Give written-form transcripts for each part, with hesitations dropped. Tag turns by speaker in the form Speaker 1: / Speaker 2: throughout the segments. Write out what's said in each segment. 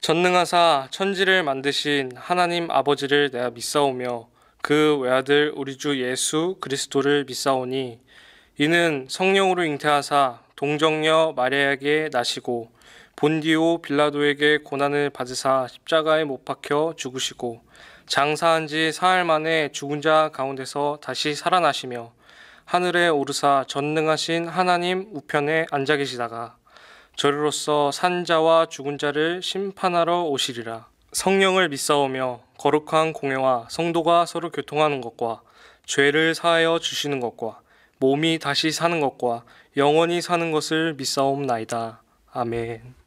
Speaker 1: 전능하사 천지를 만드신 하나님 아버지를 내가 믿사오며 그 외아들 우리 주 예수 그리스도를 믿사오니 이는 성령으로 잉태하사 동정녀 마리아에게 나시고 본디오 빌라도에게 고난을 받으사 십자가에 못 박혀 죽으시고 장사한 지 사흘 만에 죽은 자 가운데서 다시 살아나시며 하늘에 오르사 전능하신 하나님 우편에 앉아 계시다가 저리로서 산 자와 죽은 자를 심판하러 오시리라. 성령을 믿사오며 거룩한 공회와 성도가 서로 교통하는 것과 죄를 사하여 주시는 것과 몸이 다시 사는 것과 영원히 사는 것을 믿사옵나이다. 아멘.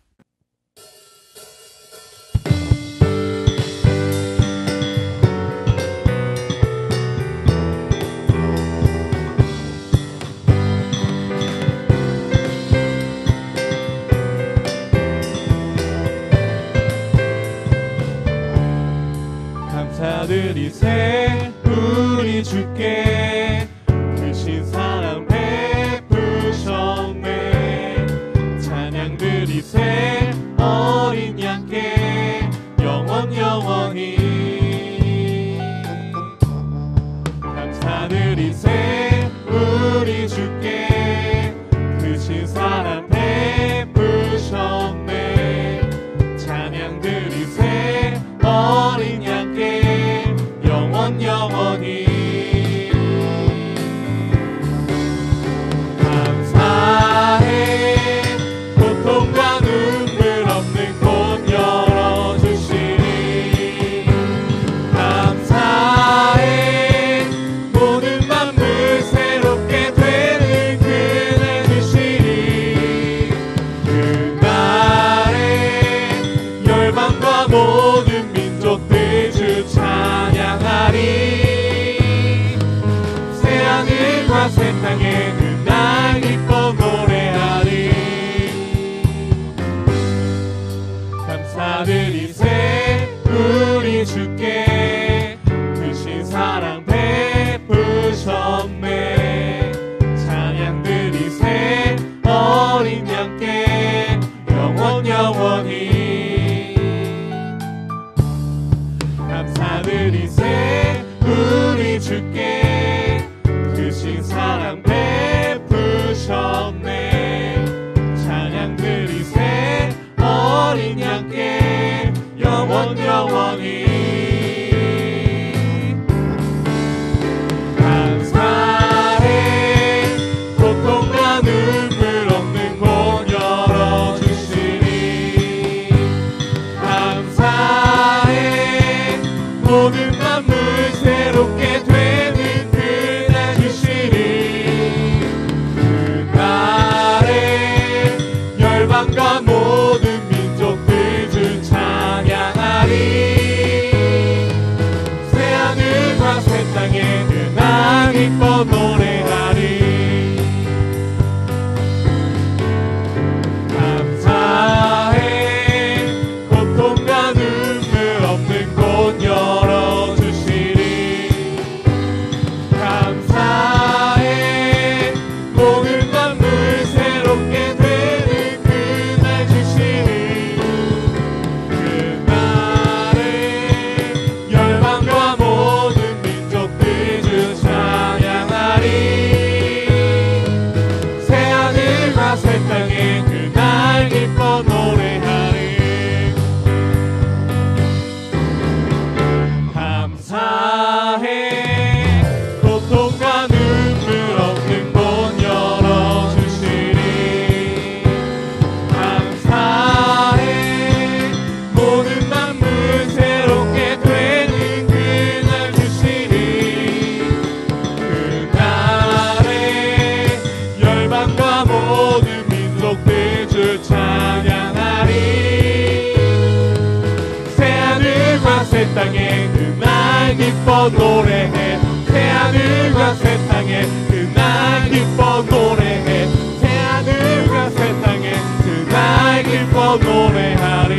Speaker 2: 감사드리세 우리 주께 크신 사랑 베푸셨네. 찬양드리세 어린 양께 영원히 감사드리세 우리 주께 크신 사랑 베푸셨네. 찬양드리세 어린 양께 영원히 감사해. 고통과 눈물 없는 곳 열어주시니 감사해. 모든 만물 새롭게 되는 그날 주시니 그날에 열방과 모든 민족들 주 찬양하리. 새하늘과 새 땅에 그날 기뻐 노래하리. 감사드리세 우리 주께 크신 사랑 베푸셨네. 찬양드리세 어린 양께 영원히 감사드리세 우리 주께 크신 사랑 베푸셨네. 찬양드리세 어린 양께 영원히 감사해. 고통과 눈물 없는 곳 열어주시니 감사해. 모든 만물 새롭게 되는 그날 주시니 그날에 열방과 모든 민족들 주 찬양하리. 새하늘과 새 땅에 그날 기뻐 노래하리. 감사해. 고통과 눈물 없는 곳 열어주시니 감사해. 모든 만물 새롭게 되는 그날 주시니 그날에 열방과 모든 민족들 주 찬양하리. 새하늘과 새 땅에 그날 기뻐 노래하리. 감사해. 고통과 눈물 없는 곳 열어주시니 감사해. 모든 만물 새롭게 되는 그날 주시니 그날에 열방과 모든 민족들 주 찬양하리. 새하늘과 새 땅에 그날 기뻐 노래해. 새하늘과 새 땅에 그날 기뻐 노래해. 새하늘과 새 땅에 그날 기뻐 노래하리.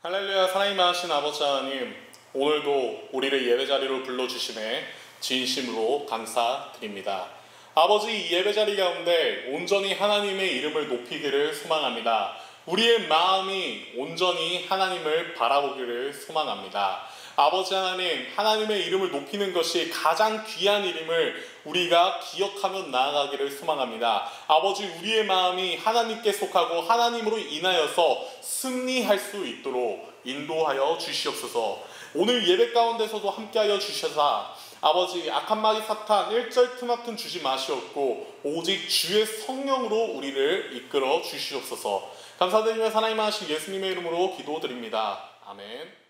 Speaker 3: 할렐루야. 사랑이 많으신 아버지 하나님, 오늘도 우리를 예배 자리로 불러주시네 진심으로 감사드립니다. 아버지, 이 예배 자리 가운데 온전히 하나님의 이름을 높이기를 소망합니다. 우리의 마음이 온전히 하나님을 바라보기를 소망합니다. 아버지 하나님, 하나님의 이름을 높이는 것이 가장 귀한 일임을 우리가 기억하며 나아가기를 소망합니다. 아버지, 우리의 마음이 하나님께 속하고 하나님으로 인하여서 승리할 수 있도록 인도하여 주시옵소서. 오늘 예배 가운데서도 함께하여 주셔서 아버지, 악한 마귀 사탄 일절 틈합틈 주지 마시옵고 오직 주의 성령으로 우리를 이끌어 주시옵소서. 감사드리며 하나님 하신 예수님의 이름으로 기도드립니다. 아멘.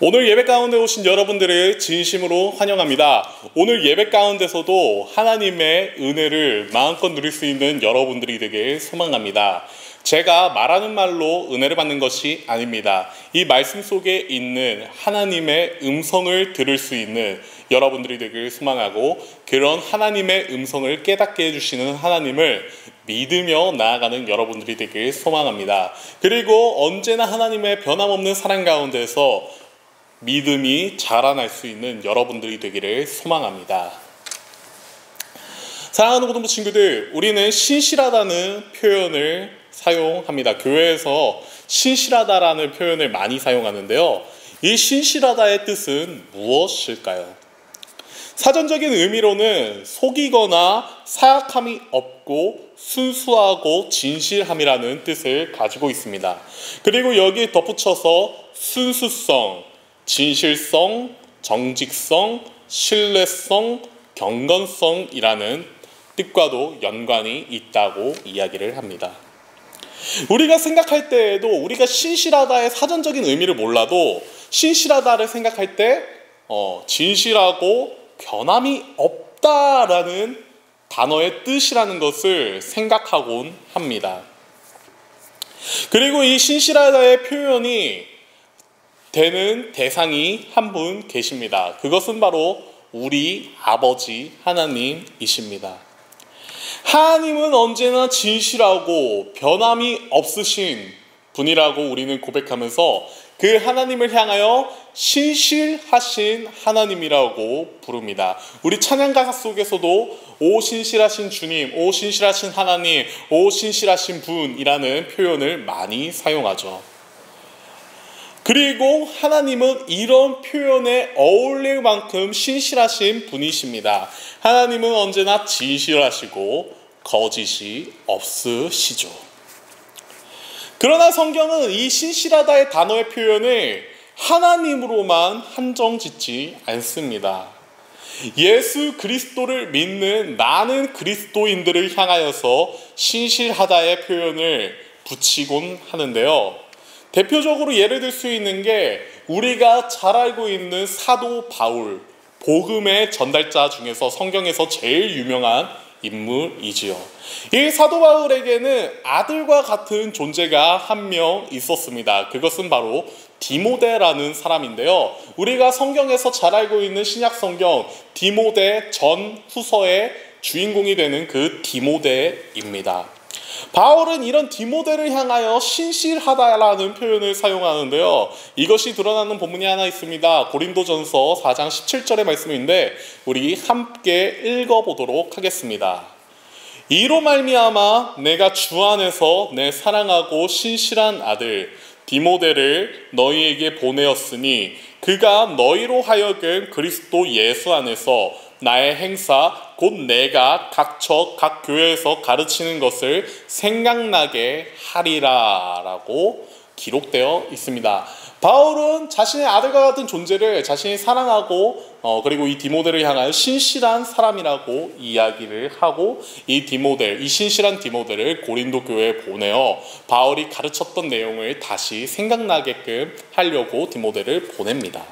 Speaker 3: 오늘 예배 가운데 오신 여러분들을 진심으로 환영합니다. 오늘 예배 가운데서도 하나님의 은혜를 마음껏 누릴 수 있는 여러분들이 되길 소망합니다. 제가 말하는 말로 은혜를 받는 것이 아닙니다. 이 말씀 속에 있는 하나님의 음성을 들을 수 있는 여러분들이 되길 소망하고, 그런 하나님의 음성을 깨닫게 해주시는 하나님을 믿으며 나아가는 여러분들이 되길 소망합니다. 그리고 언제나 하나님의 변함없는 사랑 가운데서 믿음이 자라날 수 있는 여러분들이 되기를 소망합니다. 사랑하는 고등부 친구들, 우리는 신실하다는 표현을 사용합니다. 교회에서 신실하다라는 표현을 많이 사용하는데요. 이 신실하다의 뜻은 무엇일까요? 사전적인 의미로는 속이거나 사악함이 없고 순수하고 진실함이라는 뜻을 가지고 있습니다. 그리고 여기에 덧붙여서 순수성, 진실성, 정직성, 신뢰성, 경건성이라는 뜻과도 연관이 있다고 이야기를 합니다. 우리가 생각할 때에도 우리가 신실하다의 사전적인 의미를 몰라도 신실하다를 생각할 때 진실하고 변함이 없다라는 단어의 뜻이라는 것을 생각하곤 합니다. 그리고 이 신실하다의 표현이 되는 대상이 한 분 계십니다. 그것은 바로 우리 아버지 하나님이십니다. 하나님은 언제나 진실하고 변함이 없으신 분이라고 우리는 고백하면서 그 하나님을 향하여 신실하신 하나님이라고 부릅니다. 우리 찬양가사 속에서도 오 신실하신 주님, 오 신실하신 하나님, 오 신실하신 분이라는 표현을 많이 사용하죠. 그리고 하나님은 이런 표현에 어울릴 만큼 신실하신 분이십니다. 하나님은 언제나 진실하시고 거짓이 없으시죠. 그러나 성경은 이 신실하다의 단어의 표현을 하나님으로만 한정짓지 않습니다. 예수 그리스도를 믿는 많은 그리스도인들을 향하여서 신실하다의 표현을 붙이곤 하는데요. 대표적으로 예를 들 수 있는 게 우리가 잘 알고 있는 사도 바울, 복음의 전달자 중에서 성경에서 제일 유명한 인물이지요. 이 사도 바울에게는 아들과 같은 존재가 한 명 있었습니다. 그것은 바로 디모데라는 사람인데요. 우리가 성경에서 잘 알고 있는 신약 성경 디모데 전후서의 주인공이 되는 그 디모데입니다. 바울은 이런 디모데를 향하여 신실하다라는 표현을 사용하는데요. 이것이 드러나는 본문이 하나 있습니다. 고린도전서 4장 17절의 말씀인데 우리 함께 읽어보도록 하겠습니다. 이로 말미암아 내가 주 안에서 내 사랑하고 신실한 아들 디모데를 너희에게 보내었으니 그가 너희로 하여금 그리스도 예수 안에서 나의 행사 곧 내가 각처 각 교회에서 가르치는 것을 생각나게 하리라 라고 기록되어 있습니다. 바울은 자신의 아들과 같은 존재를 자신이 사랑하고 그리고 이 디모데를 향하여 신실한 사람이라고 이야기를 하고 이 신실한 디모데를 고린도 교회에 보내어 바울이 가르쳤던 내용을 다시 생각나게끔 하려고 디모데를 보냅니다.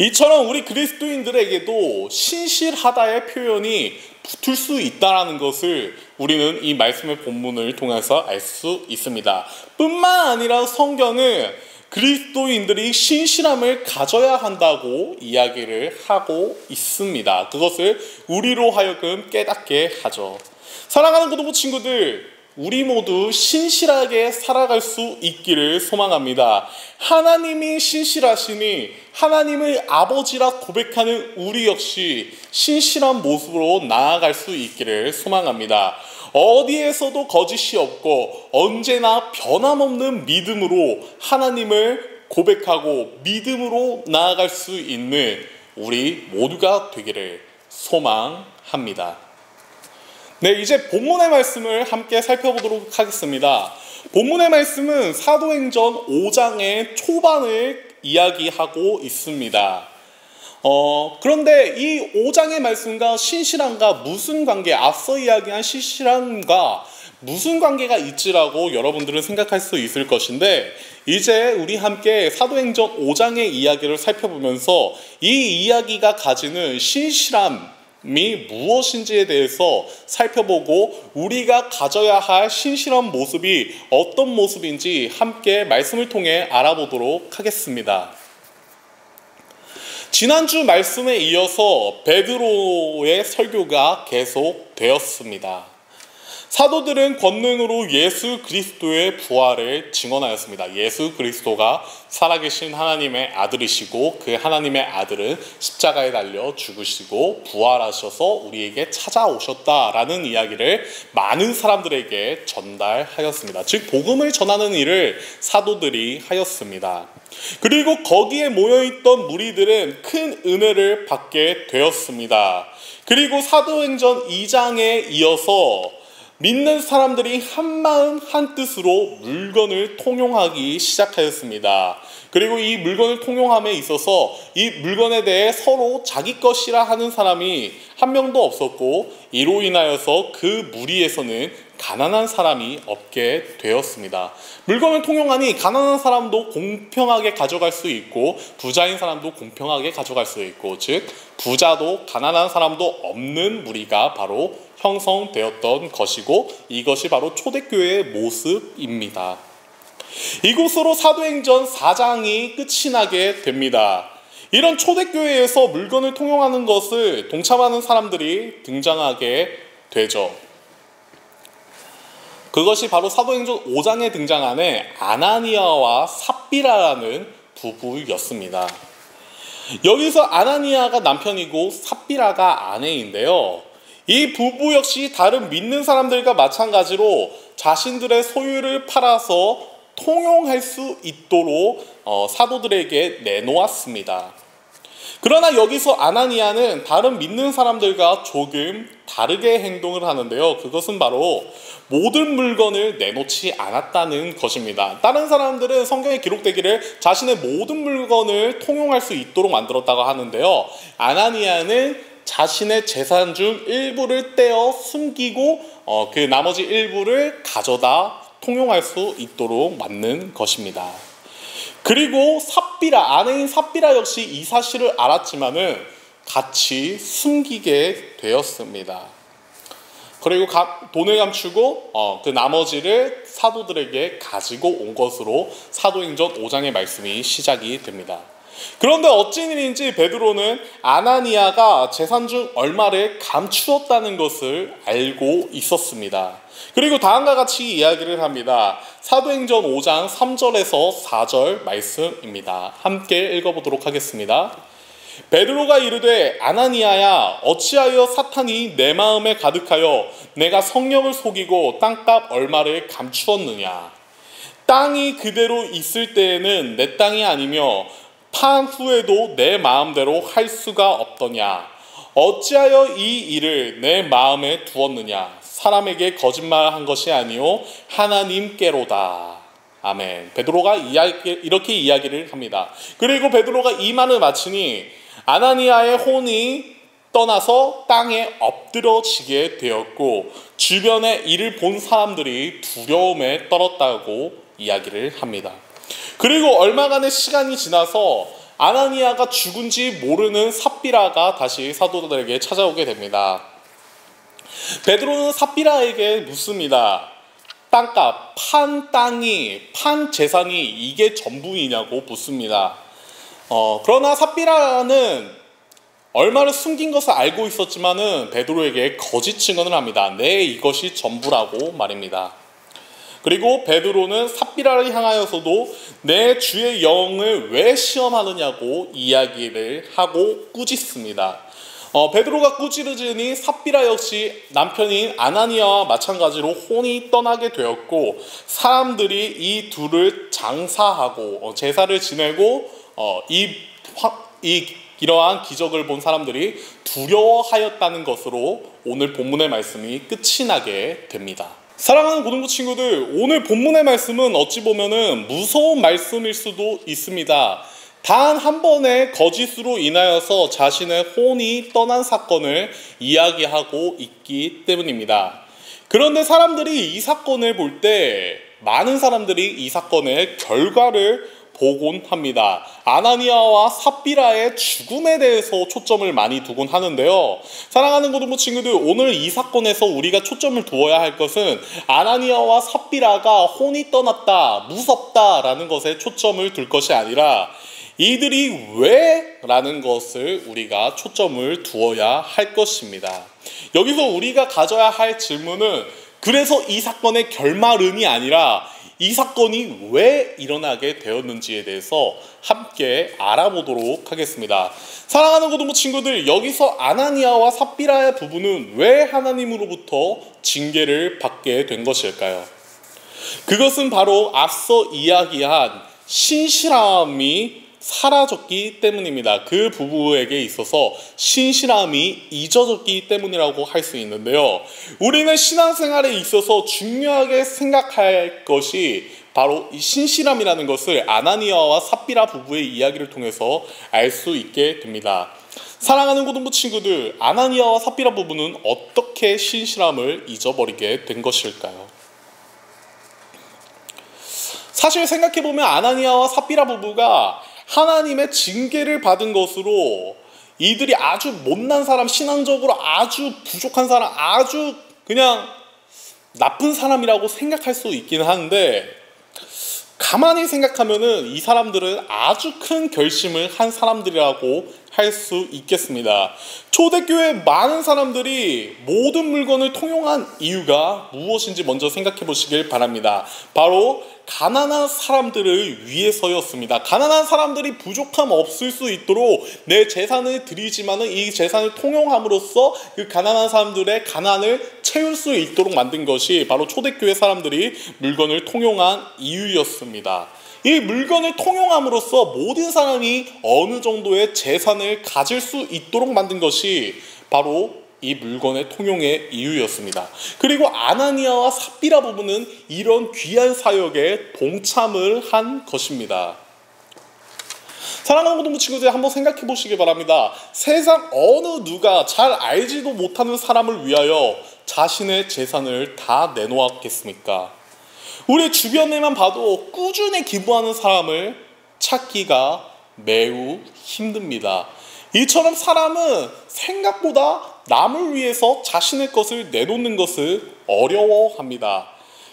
Speaker 3: 이처럼 우리 그리스도인들에게도 신실하다의 표현이 붙을 수 있다는 것을 우리는 이 말씀의 본문을 통해서 알 수 있습니다. 뿐만 아니라 성경은 그리스도인들이 신실함을 가져야 한다고 이야기를 하고 있습니다. 그것을 우리로 하여금 깨닫게 하죠. 사랑하는 고등부 친구들, 우리 모두 신실하게 살아갈 수 있기를 소망합니다. 하나님이 신실하시니 하나님을 아버지라 고백하는 우리 역시 신실한 모습으로 나아갈 수 있기를 소망합니다. 어디에서도 거짓이 없고 언제나 변함없는 믿음으로 하나님을 고백하고 믿음으로 나아갈 수 있는 우리 모두가 되기를 소망합니다. 네, 이제 본문의 말씀을 함께 살펴보도록 하겠습니다. 본문의 말씀은 사도행전 5장의 초반을 이야기하고 있습니다. 그런데 이 5장의 말씀과 신실함과 무슨 관계, 앞서 이야기한 신실함과 무슨 관계가 있지라고 여러분들은 생각할 수 있을 것인데, 이제 우리 함께 사도행전 5장의 이야기를 살펴보면서 이 이야기가 가지는 신실함이 무엇인지에 대해서 살펴보고 우리가 가져야 할 신실한 모습이 어떤 모습인지 함께 말씀을 통해 알아보도록 하겠습니다. 지난주 말씀에 이어서 베드로의 설교가 계속되었습니다. 사도들은 권능으로 예수 그리스도의 부활을 증언하였습니다. 예수 그리스도가 살아계신 하나님의 아들이시고 그 하나님의 아들은 십자가에 달려 죽으시고 부활하셔서 우리에게 찾아오셨다라는 이야기를 많은 사람들에게 전달하였습니다. 즉 복음을 전하는 일을 사도들이 하였습니다. 그리고 거기에 모여있던 무리들은 큰 은혜를 받게 되었습니다. 그리고 사도행전 2장에 이어서 믿는 사람들이 한마음 한뜻으로 물건을 통용하기 시작하였습니다. 그리고 이 물건을 통용함에 있어서 이 물건에 대해 서로 자기 것이라 하는 사람이 한 명도 없었고, 이로 인하여서 그 무리에서는 가난한 사람이 없게 되었습니다. 물건을 통용하니 가난한 사람도 공평하게 가져갈 수 있고 부자인 사람도 공평하게 가져갈 수 있고, 즉 부자도 가난한 사람도 없는 무리가 바로 형성되었던 것이고, 이것이 바로 초대교회의 모습입니다. 이곳으로 사도행전 4장이 끝이 나게 됩니다. 이런 초대교회에서 물건을 통용하는 것을 동참하는 사람들이 등장하게 되죠. 그것이 바로 사도행전 5장에 등장하는 아나니아와 삽비라라는 부부였습니다. 여기서 아나니아가 남편이고 삽비라가 아내인데요. 이 부부 역시 다른 믿는 사람들과 마찬가지로 자신들의 소유를 팔아서 통용할 수 있도록 사도들에게 내놓았습니다. 그러나 여기서 아나니아는 다른 믿는 사람들과 조금 다르게 행동을 하는데요. 그것은 바로 모든 물건을 내놓지 않았다는 것입니다. 다른 사람들은 성경에 기록되기를 자신의 모든 물건을 통용할 수 있도록 만들었다고 하는데요. 아나니아는 자신의 재산 중 일부를 떼어 숨기고 그 나머지 일부를 가져다 통용할 수 있도록 만든 것입니다. 그리고 삽비라, 아내인 삽비라 역시 이 사실을 알았지만은 같이 숨기게 되었습니다. 그리고 돈을 감추고 그 나머지를 사도들에게 가지고 온 것으로 사도행전 5장의 말씀이 시작이 됩니다. 그런데 어찌 일인지 베드로는 아나니아가 재산 중 얼마를 감추었다는 것을 알고 있었습니다. 그리고 다음과 같이 이야기를 합니다. 사도행전 5장 3절에서 4절 말씀입니다. 함께 읽어보도록 하겠습니다. 베드로가 이르되 아나니아야, 어찌하여 사탄이 내 마음에 가득하여 내가 성령을 속이고 땅값 얼마를 감추었느냐. 땅이 그대로 있을 때에는 내 땅이 아니며 판 후에도 내 마음대로 할 수가 없더냐. 어찌하여 이 일을 내 마음에 두었느냐. 사람에게 거짓말한 것이 아니요 하나님께로다. 아멘. 베드로가 이렇게 이야기를 합니다. 그리고 베드로가 이 말을 마치니 아나니아의 혼이 떠나서 땅에 엎드러지게 되었고 주변에 이를 본 사람들이 두려움에 떨었다고 이야기를 합니다. 그리고 얼마간의 시간이 지나서 아나니아가 죽은지 모르는 삽비라가 다시 사도들에게 찾아오게 됩니다. 베드로는 삽비라에게 묻습니다. 땅값, 판 재산이 이게 전부이냐고 묻습니다. 그러나 삽비라는 얼마를 숨긴 것을 알고 있었지만은 베드로에게 거짓 증언을 합니다. 네, 이것이 전부라고 말입니다. 그리고 베드로는 삽비라를 향하여서도 내 주의 영을 왜 시험하느냐고 이야기를 하고 꾸짖습니다. 베드로가 꾸짖으니 삽비라 역시 남편인 아나니아와 마찬가지로 혼이 떠나게 되었고 사람들이 이 둘을 장사하고 제사를 지내고 이러한 기적을 본 사람들이 두려워하였다는 것으로 오늘 본문의 말씀이 끝이 나게 됩니다. 사랑하는 고등부 친구들, 오늘 본문의 말씀은 어찌 보면은 무서운 말씀일 수도 있습니다. 단 한 번의 거짓으로 인하여서 자신의 혼이 떠난 사건을 이야기하고 있기 때문입니다. 그런데 사람들이 이 사건을 볼 때 많은 사람들이 이 사건의 결과를 보곤 합니다. 아나니아와 삽비라의 죽음에 대해서 초점을 많이 두곤 하는데요. 사랑하는 고등부 친구들, 오늘 이 사건에서 우리가 초점을 두어야 할 것은 아나니아와 삽비라가 혼이 떠났다, 무섭다라는 것에 초점을 둘 것이 아니라 이들이 왜? 라는 것을 우리가 초점을 두어야 할 것입니다. 여기서 우리가 가져야 할 질문은 그래서 이 사건의 결말은이 아니라 이 사건이 왜 일어나게 되었는지에 대해서 함께 알아보도록 하겠습니다. 사랑하는 고등부 친구들, 여기서 아나니아와 삽비라의 부부는 왜 하나님으로부터 징계를 받게 된 것일까요? 그것은 바로 앞서 이야기한 신실함이 사라졌기 때문입니다. 그 부부에게 있어서 신실함이 잊어졌기 때문이라고 할 수 있는데요. 우리는 신앙생활에 있어서 중요하게 생각할 것이 바로 이 신실함이라는 것을 아나니아와 삽비라 부부의 이야기를 통해서 알 수 있게 됩니다. 사랑하는 고등부 친구들, 아나니아와 삽비라 부부는 어떻게 신실함을 잊어버리게 된 것일까요? 사실 생각해보면 아나니아와 삽비라 부부가 하나님의 징계를 받은 것으로 이들이 아주 못난 사람, 신앙적으로 아주 부족한 사람, 아주 그냥 나쁜 사람이라고 생각할 수 있긴 한데 가만히 생각하면은 이 사람들은 아주 큰 결심을 한 사람들이라고 할 수 있겠습니다. 초대교회 많은 사람들이 모든 물건을 통용한 이유가 무엇인지 먼저 생각해 보시길 바랍니다. 바로 가난한 사람들을 위해서였습니다. 가난한 사람들이 부족함 없을 수 있도록 내 재산을 드리지만은 이 재산을 통용함으로써 그 가난한 사람들의 가난을 채울 수 있도록 만든 것이 바로 초대교회 사람들이 물건을 통용한 이유였습니다. 이 물건을 통용함으로써 모든 사람이 어느 정도의 재산을 가질 수 있도록 만든 것이 바로 이 물건의 통용의 이유였습니다. 그리고 아나니아와 삽비라 부부는 이런 귀한 사역에 동참을 한 것입니다. 사랑하는 고등부 친구들, 한번 생각해 보시기 바랍니다. 세상 어느 누가 잘 알지도 못하는 사람을 위하여 자신의 재산을 다 내놓았겠습니까? 우리 주변에만 봐도 꾸준히 기부하는 사람을 찾기가 매우 힘듭니다. 이처럼 사람은 생각보다 남을 위해서 자신의 것을 내놓는 것을 어려워합니다.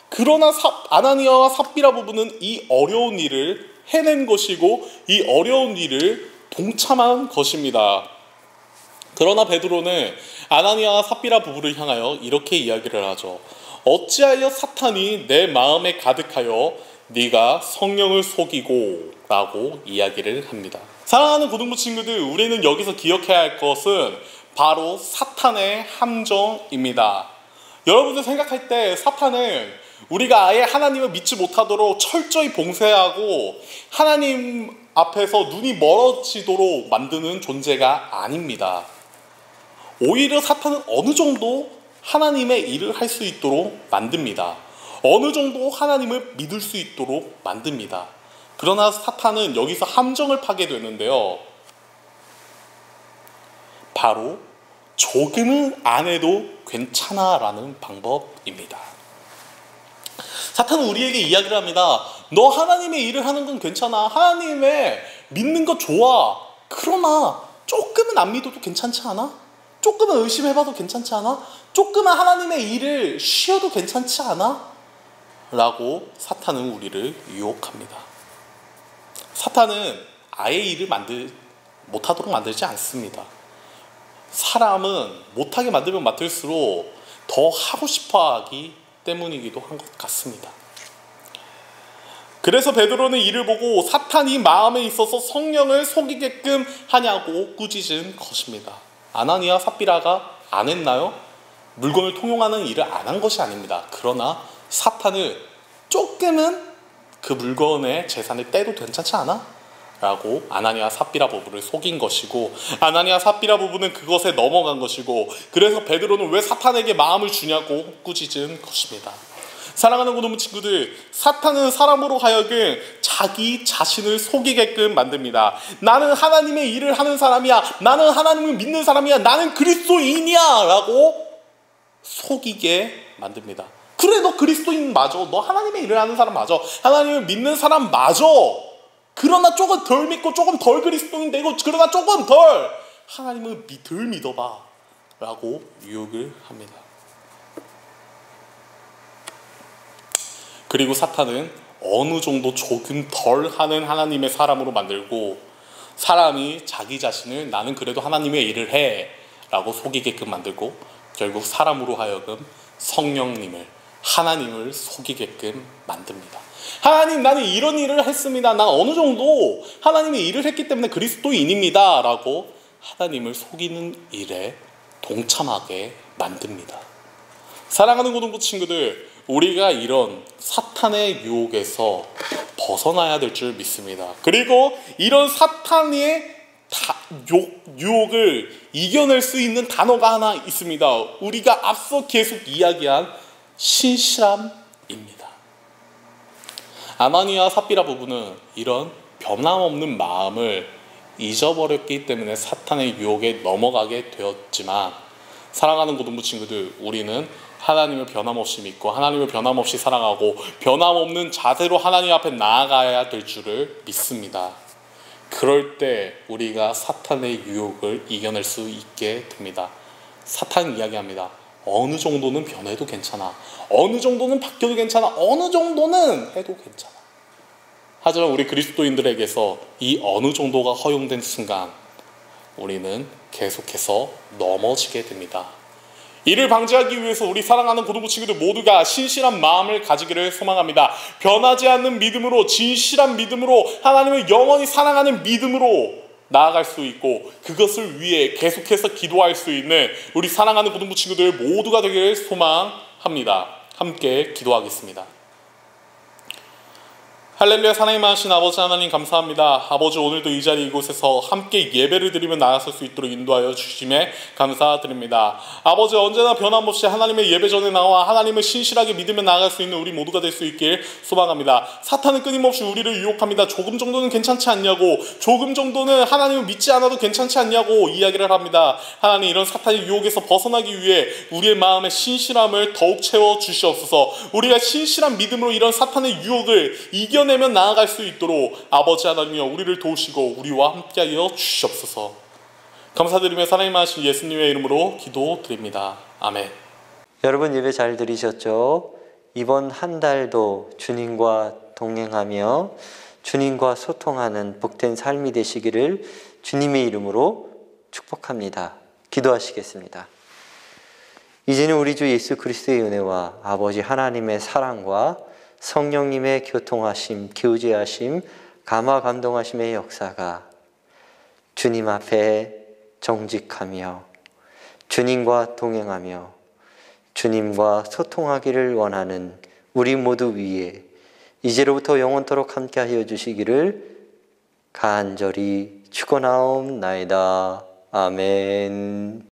Speaker 3: 그러나 아나니아와 삽비라 부부는 이 어려운 일을 해낸 것이고 이 어려운 일을 동참한 것입니다. 그러나 베드로는 아나니아와 삽비라 부부를 향하여 이렇게 이야기를 하죠. 어찌하여 사탄이 내 마음에 가득하여 네가 성령을 속이고 라고 이야기를 합니다. 사랑하는 고등부 친구들, 우리는 여기서 기억해야 할 것은 바로 사탄의 함정입니다. 여러분들 생각할 때 사탄은 우리가 아예 하나님을 믿지 못하도록 철저히 봉쇄하고 하나님 앞에서 눈이 멀어지도록 만드는 존재가 아닙니다. 오히려 사탄은 어느 정도 하나님의 일을 할 수 있도록 만듭니다. 어느 정도 하나님을 믿을 수 있도록 만듭니다. 그러나 사탄은 여기서 함정을 파게 되는데요. 바로 조금은 안 해도 괜찮아라는 방법입니다. 사탄은 우리에게 이야기를 합니다. 너 하나님의 일을 하는 건 괜찮아. 하나님의 믿는 거 좋아. 그러나 조금은 안 믿어도 괜찮지 않아? 조금은 의심해봐도 괜찮지 않아? 조금은 하나님의 일을 쉬어도 괜찮지 않아? 라고 사탄은 우리를 유혹합니다. 사탄은 아예 일을 못하도록 만들지 않습니다. 사람은 못하게 만들면 만들수록 더 하고 싶어하기 때문이기도 한 것 같습니다. 그래서 베드로는 이를 보고 사탄이 마음에 있어서 성령을 속이게끔 하냐고 꾸짖은 것입니다. 아나니아 삽비라가 안 했나요? 물건을 통용하는 일을 안 한 것이 아닙니다. 그러나 사탄을 조금은 그 물건의 재산을 떼도 괜찮지 않아? 라고 아나니아 삽비라 부부를 속인 것이고, 아나니아 삽비라 부부는 그것에 넘어간 것이고, 그래서 베드로는 왜 사탄에게 마음을 주냐고 꾸짖은 것입니다. 사랑하는 고등부 친구들, 사탄은 사람으로 하여금 자기 자신을 속이게끔 만듭니다. 나는 하나님의 일을 하는 사람이야. 나는 하나님을 믿는 사람이야. 나는 그리스도인이야. 라고 속이게 만듭니다. 그래, 너 그리스도인 맞아. 너 하나님의 일을 하는 사람 맞아. 하나님을 믿는 사람 맞아. 그러나 조금 덜 믿고 조금 덜 그리스도인 되고, 그러나 조금 덜 하나님을 덜 믿어봐. 라고 유혹을 합니다. 그리고 사탄은 어느 정도 조금 덜 하는 하나님의 사람으로 만들고, 사람이 자기 자신을 나는 그래도 하나님의 일을 해 라고 속이게끔 만들고, 결국 사람으로 하여금 성령님을, 하나님을 속이게끔 만듭니다. 하나님, 나는 이런 일을 했습니다. 난 어느 정도 하나님의 일을 했기 때문에 그리스도인입니다. 라고 하나님을 속이는 일에 동참하게 만듭니다. 사랑하는 고등부 친구들, 우리가 이런 사탄의 유혹에서 벗어나야 될 줄 믿습니다. 그리고 이런 사탄의 유혹을 이겨낼 수 있는 단어가 하나 있습니다. 우리가 앞서 계속 이야기한 신실함입니다. 아나니아 삽비라 부부는 이런 변함없는 마음을 잊어버렸기 때문에 사탄의 유혹에 넘어가게 되었지만, 사랑하는 고등부 친구들, 우리는 하나님을 변함없이 믿고 하나님을 변함없이 사랑하고 변함없는 자세로 하나님 앞에 나아가야 될 줄을 믿습니다. 그럴 때 우리가 사탄의 유혹을 이겨낼 수 있게 됩니다. 사탄은 이야기합니다. 어느 정도는 변해도 괜찮아. 어느 정도는 바뀌어도 괜찮아. 어느 정도는 해도 괜찮아. 하지만 우리 그리스도인들에게서 이 어느 정도가 허용된 순간 우리는 계속해서 넘어지게 됩니다. 이를 방지하기 위해서 우리 사랑하는 고등부 친구들 모두가 신실한 마음을 가지기를 소망합니다. 변하지 않는 믿음으로, 진실한 믿음으로, 하나님을 영원히 사랑하는 믿음으로 나아갈 수 있고, 그것을 위해 계속해서 기도할 수 있는 우리 사랑하는 고등부 친구들 모두가 되기를 소망합니다. 함께 기도하겠습니다. 할렐루야. 사랑하신 아버지 하나님, 감사합니다. 아버지, 오늘도 이 자리 이곳에서 함께 예배를 드리며 나아설 수 있도록 인도하여 주심에 감사드립니다. 아버지, 언제나 변함없이 하나님의 예배 전에 나와 하나님을 신실하게 믿으며 나아갈 수 있는 우리 모두가 될 수 있길 소망합니다. 사탄은 끊임없이 우리를 유혹합니다. 조금 정도는 괜찮지 않냐고, 조금 정도는 하나님을 믿지 않아도 괜찮지 않냐고 이야기를 합니다. 하나님, 이런 사탄의 유혹에서 벗어나기 위해 우리의 마음의 신실함을 더욱 채워 주시옵소서. 우리가 신실한 믿음으로 이런 사탄의 유혹을 이겨내면 나아갈 수 있도록 아버지 하나님이여 우리를 도우시고 우리와 함께하여 주시옵소서. 감사드리며 사랑님 하신 예수님의 이름으로 기도드립니다. 아멘.
Speaker 4: 여러분, 예배 잘 들으셨죠? 이번 한 달도 주님과 동행하며 주님과 소통하는 복된 삶이 되시기를 주님의 이름으로 축복합니다. 기도하시겠습니다. 이제는 우리 주 예수 그리스도의 은혜와 아버지 하나님의 사랑과 성령님의 교통하심, 교제하심, 감화 감동하심의 역사가 주님 앞에 정직하며 주님과 동행하며 주님과 소통하기를 원하는 우리 모두 위에 이제로부터 영원토록 함께하여 주시기를 간절히 축원하옵나이다. 아멘.